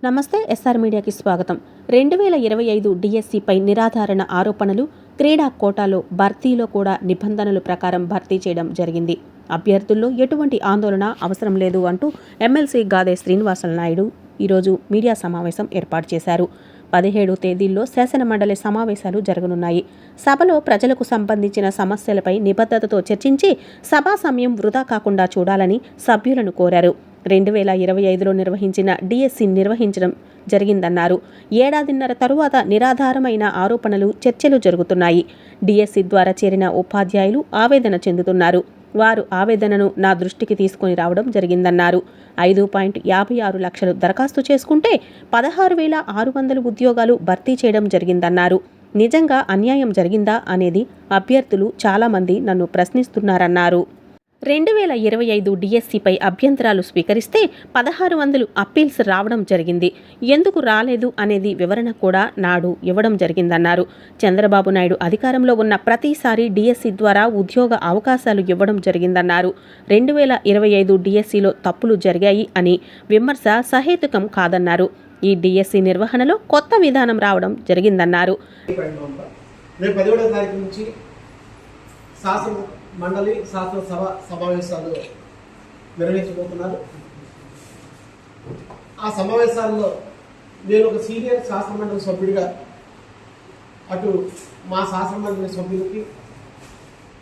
నమస్తే. ఎస్ఆర్ మీడియాకి స్వాగతం. 2025 డిఎస్సిపై నిరాధారణ ఆరోపణలు, క్రీడా కోటాలో భర్తీలో కూడా నిబంధనల ప్రకారం భర్తీ చేయడం జరిగింది. అభ్యర్థుల్లో ఎటువంటి ఆందోళన అవసరం లేదు అంటూ ఎమ్మెల్సీ గాదే శ్రీనివాసులు నాయుడు ఈరోజు మీడియా సమావేశం ఏర్పాటు చేశారు. 17 తేదీల్లో శాసనమండలి సమావేశాలు జరగనున్నాయి. సభలో ప్రజలకు సంబంధించిన సమస్యలపై నిబద్ధతతో చర్చించి సభా సమయం వృధా కాకుండా చూడాలని సభ్యులను కోరారు. 2025లో నిర్వహించిన డిఎస్సి నిర్వహించడం జరిగిందన్నారు. ఏడాదిన్నర తరువాత నిరాధారమైన ఆరోపణలు, చర్చలు జరుగుతున్నాయి. డిఎస్సి ద్వారా చేరిన ఉపాధ్యాయులు ఆవేదన చెందుతున్నారు. వారు ఆవేదనను నా దృష్టికి తీసుకుని రావడం జరిగిందన్నారు. 5.56 లక్షలు దరఖాస్తు చేసుకుంటే 16,600 ఉద్యోగాలు భర్తీ చేయడం జరిగిందన్నారు. నిజంగా అన్యాయం జరిగిందా అనేది అభ్యర్థులు చాలామంది నన్ను ప్రశ్నిస్తున్నారన్నారు. 2025 డిఎస్సిపై అభ్యంతరాలు స్వీకరిస్తే 1600 అప్పీల్స్ రావడం జరిగింది. ఎందుకు రాలేదు అనేది వివరణ కూడా నాడు ఇవ్వడం జరిగిందన్నారు. చంద్రబాబు నాయుడు అధికారంలో ఉన్న ప్రతిసారి డిఎస్సి ద్వారా ఉద్యోగ అవకాశాలు ఇవ్వడం జరిగిందన్నారు. 2025 డిఎస్సిలో తప్పులు జరిగాయి అని విమర్శ సహేతుకం కాదన్నారు. ఈ డిఎస్సి నిర్వహణలో కొత్త విధానం రావడం జరిగిందన్నారు. మండలి శాసనసభ సమావేశాలు నిర్వహించబోతున్నారు. ఆ సమావేశాల్లో నేను ఒక సీనియర్ శాసనమండలి సభ్యుడిగా అటు మా శాసనమండలి సభ్యులకి,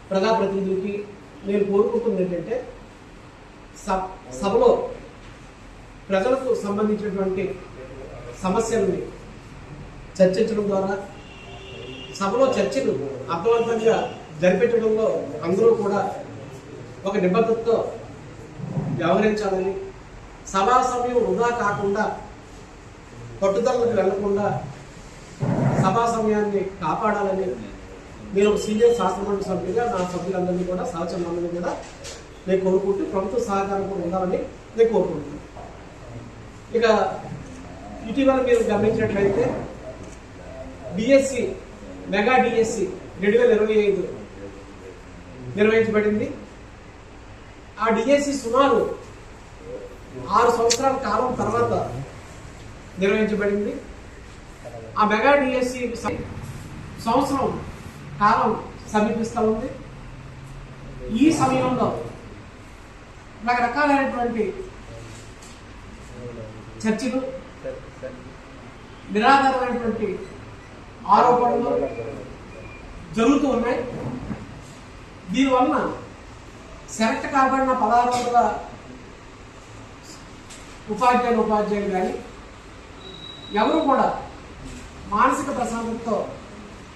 ప్రజాప్రతినిధులకి నేను కోరుకుంటుంది ఏంటంటే, సభలో ప్రజలకు సంబంధించినటువంటి సమస్యలని చర్చించడం ద్వారా సభలో చర్చలు అర్థవంతంగా జరిపించడంలో అందరూ కూడా ఒక నిబద్ధతతో వ్యవహరించాలని, సభా సమయం వృధా కాకుండా, పట్టుదలకు వెళ్లకుండా సభా సమయాన్ని కాపాడాలని నేను ఒక సీనియర్ శాసనమండలి సభ్యులుగా నా సభ్యులందరినీ కూడా, సహచరులందరినీ కూడా నేను కోరుకుంటూ ప్రభుత్వ సహకారం కూడా ఉండాలని నేను కోరుకుంటున్నాను. ఇక ఇటీవల మీరు గమనించినట్లయితే డిఎస్సి, మెగా డిఎస్సి 2025 నిర్వహించబడింది. ఆ డిఎస్సి సుమారు 6 సంవత్సరాల కాలం తర్వాత నిర్వహించబడింది. ఆ మెగా డిఎస్సి సంవత్సరం కాలం సమీపిస్తూ ఉంది. ఈ సమయంలో రకరకాలైనటువంటి చర్చలు, నిరాధారమైనటువంటి ఆరోపణలు జరుగుతూ ఉన్నాయి. దీనివలన సెలెక్ట్ కాబడిన 1600 ఉపాధ్యాయులు కానీ ఎవరు కూడా మానసిక ప్రశాంతతతో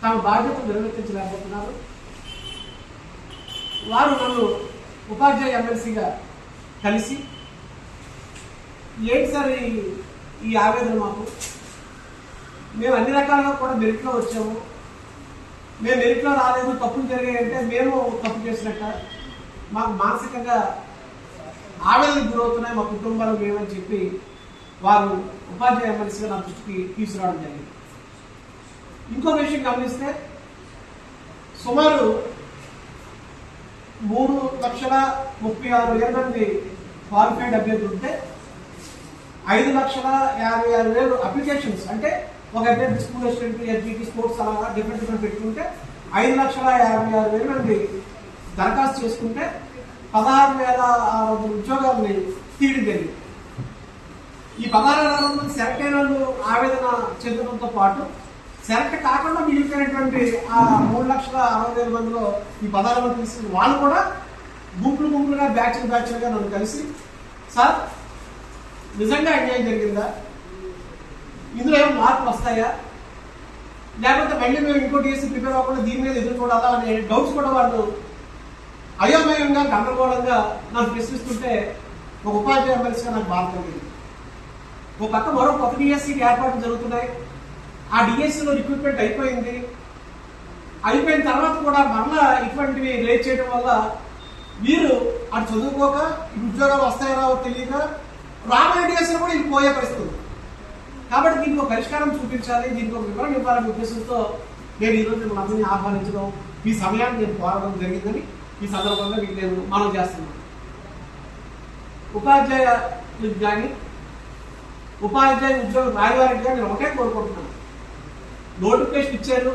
తమ బాధ్యతను నిర్వర్తించలేకపోతున్నారు. వారు నన్ను ఉపాధ్యాయ ఎమ్మెల్సీగా కలిసి, ఏంటి సార్ ఈ ఆవేదన మాకు, మేము అన్ని రకాలుగా కూడా మెరిట్లో వచ్చాము, మేము మెరిట్లో రాలేదు, తప్పులు జరిగాయంటే మేము తప్పు చేసినట్ట, మాకు మానసికంగా ఆవేదనకు గురవుతున్నాయి మా కుటుంబాలు మేమని చెప్పి వారు ఉపాధ్యాయ ఎమ్మెల్సీగా నా దృష్టికి తీసుకురావడం జరిగింది. ఇంకో విషయం గమనిస్తే, సుమారు 3,36,000 మంది క్వాలిఫైడ్ అభ్యర్థులు ఉంటే 5,56,000 అప్లికేషన్స్, అంటే ఒక అభ్యర్థి స్కూల్ అసిస్టెంట్, ఎడ్జిటి, స్పోర్ట్స్ అలాగా డిఫరెంట్ పెట్టుకుంటే 5,56,000 మంది దరఖాస్తు చేసుకుంటే 16,600 ఉద్యోగాలని తీయడం జరిగింది. ఈ 16,600 మంది సెలెక్ట్ అయిన వాళ్ళు ఆవేదన చెందడంతో పాటు, సెలెక్ట్ కాకుండా మిగిలిపోయినటువంటి ఆ 3,60,000 మందిలో ఈ 16 మంది తీసుకున్న వాళ్ళు కూడా గుంపులుగా బ్యాచ్లుగా నన్ను కలిసి, సార్ నిజంగా అన్యాయం జరిగిందా, ఇందులో ఏమైనా మార్పులు వస్తాయా, లేకపోతే మళ్ళీ మేము ఇంకో డిఎస్సి ప్రిపేర్ అవ్వకుండా దీని మీద ఎదుర్కోవాలా అనే డౌట్స్ కూడా వాళ్ళు అయోమయంగా, గందరగోళంగా నన్ను ప్రశ్నిస్తుంటే ఒక ఉపాధ్యాయ ఎమ్మెల్సీగా నాకు బాధ కలిగింది. ఒక పక్క మరో కొత్త డిఎస్సికి ఏర్పాట్లు జరుగుతున్నాయి. ఆ డిఎస్సిలో రిక్రూట్మెంట్ అయిపోయింది. అయిపోయిన తర్వాత కూడా మరలా ఇటువంటివి రేట్ చేయడం వల్ల వీరు అటు చదువుకోక, ఉద్యోగాలు వస్తాయో రావో తెలియక రాబోయే డిఎస్సిలో కూడా ఇది పోయే పరిస్థితి. కాబట్టి దీనికి ఒక పరిష్కారం చూపించాలి, దీనికి ఒక వివరణ ఇవ్వాలనే ఉద్దేశంతో నేను ఈరోజు మిమ్మల్ని అందరినీ ఆహ్వానించడం, ఈ సమయాన్ని నేను కోరడం జరిగిందని ఈ సందర్భంగా మీకు నేను మనం చేస్తున్నాను. ఉపాధ్యాయులకు కానీ ఉపాధ్యాయ ఉద్యోగం రాయవారిగా నేను ఒకటే కోరుకుంటున్నాను. నోటిఫికేషన్ ఇచ్చారు,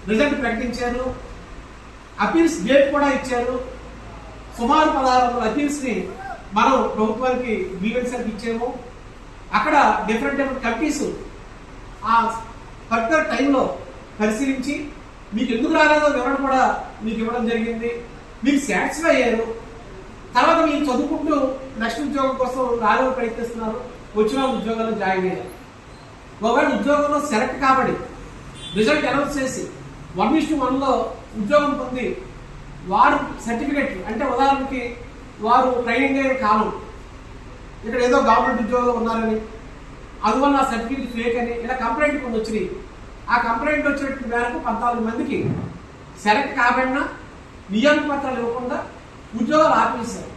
రిజల్ట్ ప్రకటించారు, అపీల్స్ డేట్ కూడా ఇచ్చారు. సుమారు 1600 అపీల్స్ ని మనం ప్రభుత్వానికి గ్రీవెన్సర్కి ఇచ్చాము. అక్కడ డిఫరెంట్ కమిటీస్ ఆ పర్టికులర్ టైంలో పరిశీలించి మీకు ఎందుకు రాలేదో వివరణ కూడా మీకు ఇవ్వడం జరిగింది. మీరు సాటిస్ఫై అయ్యారు. తర్వాత మీరు చదువుకుంటూ నెక్స్ట్ ఉద్యోగం కోసం రాలేని ప్రయత్నిస్తున్నారు. వచ్చిన ఉద్యోగాల్లో జాయిన్ అయ్యారు. ఒకవేళ ఉద్యోగంలో సెలెక్ట్ కాబడి రిజల్ట్ అనౌన్స్ చేసి 1:1లో ఉద్యోగం పొంది వారు సర్టిఫికెట్ అంటే ఉదాహరణకి వారు ట్రైనింగ్ అయిన కాలం ఇక్కడ ఏదో గవర్నమెంట్ ఉద్యోగంలో ఉన్నారని అందువల్ల ఆ సర్టిఫికెట్ ఫేక్ అని ఇలా కంప్లైంట్ కొన్ని వచ్చినాయి. ఆ కంప్లైంట్ వచ్చినట్టు మేరకు 14 మందికి సెలెక్ట్ కాబడినా నియామక పత్రాలు ఇవ్వకుండా ఉద్యోగాలు ఆపేశారు.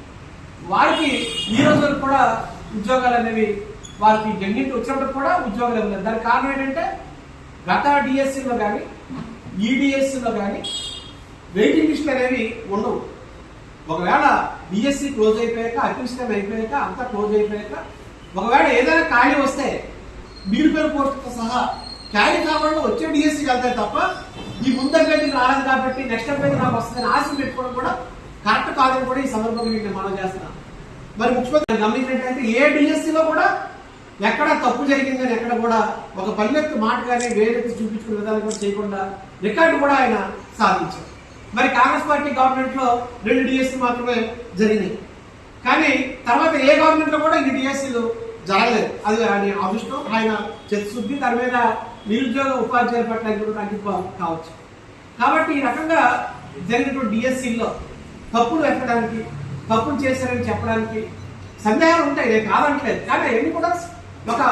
వారికి ఈ రోజులు కూడా ఉద్యోగాలు అనేవి వారికి జన్యుంటి వచ్చినప్పుడు కూడా ఉద్యోగాలు ఇవ్వలేదు. దానికి కారణం ఏంటంటే గత డిఎస్సీలో కానీ ఈడిఎస్సీలో కానీ వెయిటింగ్ లిస్టులు అనేవి ఉండవు. ఒకవేళ డిఎస్సీ క్లోజ్ అయిపోయాక అడ్మిషన్ అయిపోయాక అంతా క్లోజ్ అయిపోయాక ఒకవేళ ఏదైనా ఖాళీ వస్తే మిగిలిపోయిన పోస్టులతో సహా ఖాళీ కాకుండా వచ్చే డిఎస్సీకి వెళ్తాయి తప్ప ఈ ముందు అభ్యర్థికి రాలేదు కాబట్టి నెక్స్ట్ అభ్యర్థి నాకు వస్తుందని ఆశ పెట్టుకోవడం కూడా కరెక్ట్ కాదని కూడా ఈ సందర్భంగా నేను మనం చేస్తున్నాను. మరి ముఖ్యమంత్రి గమనించినట్లయితే ఏ డిఎస్సీలో కూడా ఎక్కడ తప్పు జరిగిందని ఎక్కడ కూడా ఒక పల్లెత్తు మాట కానీ వేలెత్తి చూపించుకునే విధానం కూడా చేయకుండా రికార్డు కూడా ఆయన సాధించారు. మరి కాంగ్రెస్ పార్టీ గవర్నమెంట్ లో 2 డిఎస్సీ మాత్రమే జరిగినాయి. కానీ తర్వాత ఏ గవర్నమెంట్ లో కూడా ఈ డిఎస్సీలు జరగలేదు. అది ఆయన అదృష్టం, ఆయన చిత్తశుద్ధి, దాని మీద నిరుద్యోగ ఉపాధ్యాయుల పట్ల తగ్గిపోవాలి కావచ్చు. కాబట్టి ఈ రకంగా జరిగినటువంటి డిఎస్సీల్లో తప్పులు ఎక్కడానికి, తప్పులు చేశారని చెప్పడానికి సందేహాలు ఉంటాయి, నేను కాదంటలేదు. కానీ అవన్నీ కూడా ఒక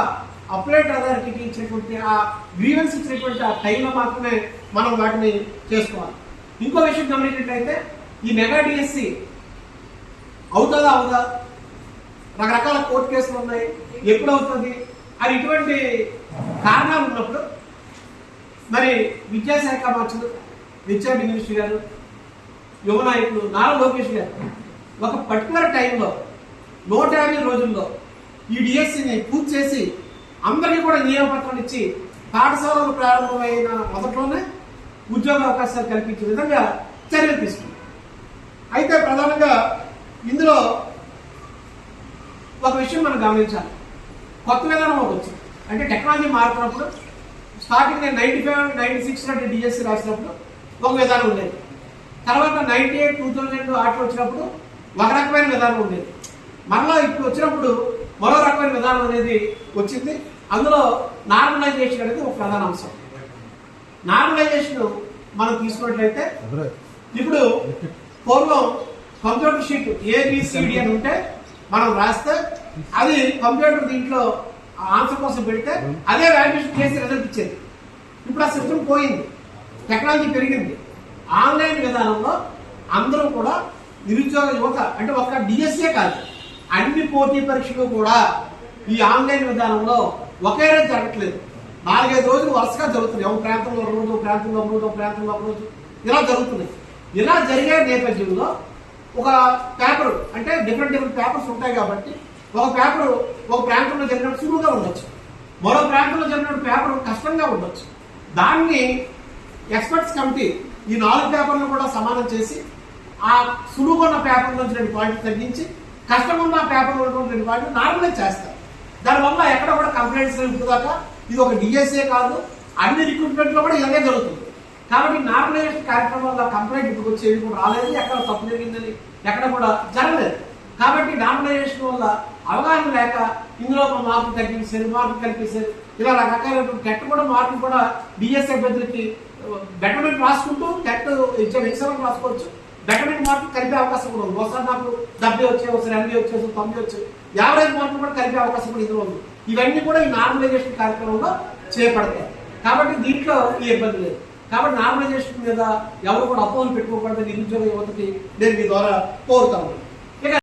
అప్లైడ్ అథారిటీకి ఇచ్చినటువంటి ఆ గ్రీవెన్స్ ఇచ్చినటువంటి ఆ టైంలో మాత్రమే మనం వాటిని చేసుకోవాలి. ఇంకో విషయం గమనించినట్లయితే ఈ మెగా డిఎస్సీ అవుతుందా అవుదా, రకరకాల కోర్టు కేసులు ఉన్నాయి, ఎప్పుడు అవుతుంది అని ఇటువంటి కారణాలు ఉన్నప్పుడు మరి విద్యాశాఖ మంత్రులు హెచ్ఆర్డి మినిస్ట్రీ గారు, యువ నాయకులు నారా లోకేష్ గారు ఒక పర్టికులర్ టైంలో 150 రోజుల్లో ఈ డిఎస్సీని పూర్తి చేసి అందరికీ కూడా నియామపత్రాలు ఇచ్చి పాఠశాలలు ప్రారంభమైన మొదట్లోనే ఉద్యోగ అవకాశాలు కల్పించే విధంగా చర్యలు తీసుకుంది. అయితే ప్రధానంగా ఇందులో ఒక విషయం మనం గమనించాలి. కొత్త విధానం ఒకటి వచ్చింది. అంటే టెక్నాలజీ మారుతున్నప్పుడు స్టార్టింగ్ నేను 95, 96 లాంటి డిఎస్సీ రాసినప్పుడు ఒక విధానం ఉండేది. తర్వాత 98, 2000 ఆటలు వచ్చినప్పుడు ఒక రకమైన విధానం ఉండేది. మరలా ఇప్పుడు వచ్చినప్పుడు మరో రకమైన విధానం అనేది వచ్చింది. అందులో నార్మలైజేషన్ అనేది ఒక ప్రధాన అంశం. నార్మలైజేషన్ మనం తీసుకున్నట్లయితే ఇప్పుడు పూర్వం కంప్యూటర్ షీట్ ఏబిసిడి అని ఉంటే మనం రాస్తే అది కంప్యూటర్ దీంట్లో ఆన్సర్ కోసం పెడితే అదే వాల్యుయేషన్ చేసి రిజల్ట్ ఇచ్చేది. ఇప్పుడు ఆ సిస్టమ్ పోయింది, టెక్నాలజీ పెరిగింది. ఆన్లైన్ విధానంలో అందరూ కూడా నిరుద్యోగ యువత అంటే ఒక డిఎస్సీ కాదు, అన్ని పోటీ పరీక్షలు కూడా ఈ ఆన్లైన్ విధానంలో ఒకే రోజు జరగట్లేదు. 4-5 రోజులు వరుసగా జరుగుతున్నాయి. ఒక ప్రాంతంలో రోజు, ఒక ప్రాంతంలో రోజు, ఒక ప్రాంతంలో ఒక రోజు ఇలా జరుగుతున్నాయి. ఇలా జరిగే నేపథ్యంలో ఒక పేపర్ అంటే డిఫరెంట్ పేపర్స్ ఉంటాయి కాబట్టి ఒక పేపర్ ఒక ప్రాంతంలో జరిగినప్పుడు సులువుగా ఉండొచ్చు, మరో ప్రాంతంలో జరిగినప్పుడు పేపర్ కష్టంగా ఉండొచ్చు. దాన్ని ఎక్స్పర్ట్స్ కమిటీ ఈ 4 పేపర్లు కూడా సమానం చేసి ఆ సులువుగా ఉన్న పేపర్ నుంచి 2 పాయింట్లు తగ్గించి కష్టంగా ఉన్న పేపర్ 2 పాయింట్లు నార్మలైజ్ చేస్తారు. దానివల్ల ఎక్కడ కూడా కంప్లైంట్స్ ఇప్పుడు దాకా ఇది ఒక డిఎస్ఏ కాదు, అన్ని రిక్రూట్మెంట్ లో కూడా ఇలాగే జరుగుతుంది. కాబట్టి నార్మలైజేషన్ కార్యక్రమం వల్ల కంప్లైంట్ ఇప్పుడు వచ్చేది కూడా రాలేదు, ఎక్కడ తప్పు జరిగిందని ఎక్కడ కూడా జరగలేదు. కాబట్టి నార్మలైజేషన్ వల్ల అవగాహన లేక ఇందులో మార్కులు తగ్గించారు, మార్కులు కల్పించారు, ఇలా రకరకాల టెట్ కూడా మార్కులు కూడా డిఎస్ఏ అభ్యర్థులకి బెటర్మెంట్ రాసుకుంటూ టెట్ ఇచ్చే ఎగ్జామ్ రాసుకోవచ్చు, బెటర్మెంట్ మార్కులు కలిపే అవకాశం కూడా ఉంది. ఒకసారి నాకు 70 వచ్చాయి, ఒకసారి 80 వచ్చేసి 90 వచ్చాయి, యావరేజ్ మార్కులు కూడా కలిపే అవకాశం కూడా ఇందులో ఉంది. ఇవన్నీ కూడా ఈ నార్మలైజేషన్ కార్యక్రమంలో చేపడతాయి. కాబట్టి దీంట్లో ఈ ఇబ్బంది లేదు. కాబట్టి నార్మలైజేషన్ మీద ఎవరు కూడా అపోహలు పెట్టుకోకూడదు నిరుద్యోగ యువతకి నేను మీ ద్వారా కోరుతాను.